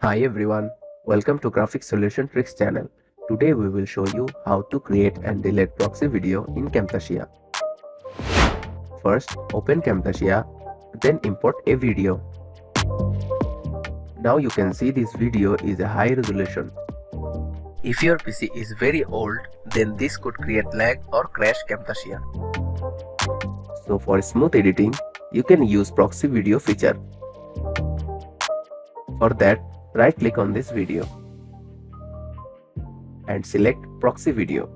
Hi everyone, welcome to Graphic Solution Tricks channel. Today we will show you how to create and delete proxy video in Camtasia. First, open Camtasia, then import a video. Now you can see this video is a high resolution. If your PC is very old, then this could create lag or crash Camtasia. So for smooth editing, you can use proxy video feature. For that, right click on this video and select proxy video.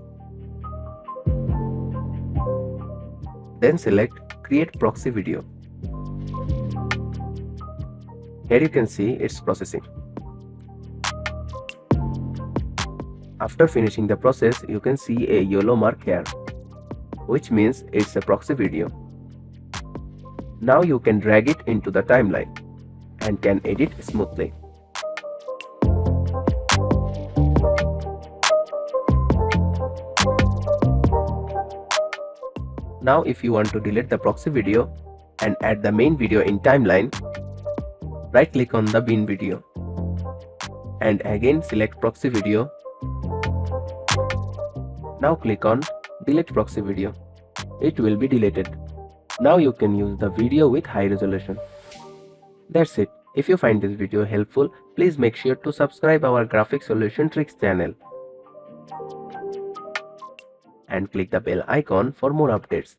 Then select create proxy video. Here you can see it's processing. After finishing the process, you can see a yellow mark here, which means it's a proxy video. Now you can drag it into the timeline and can edit smoothly. Now if you want to delete the proxy video and add the main video in timeline, right click on the bin video and again select proxy video. Now click on delete proxy video. It will be deleted. Now you can use the video with high resolution. That's it. If you find this video helpful, please make sure to subscribe our Graphic Solution Tricks channel and click the bell icon for more updates.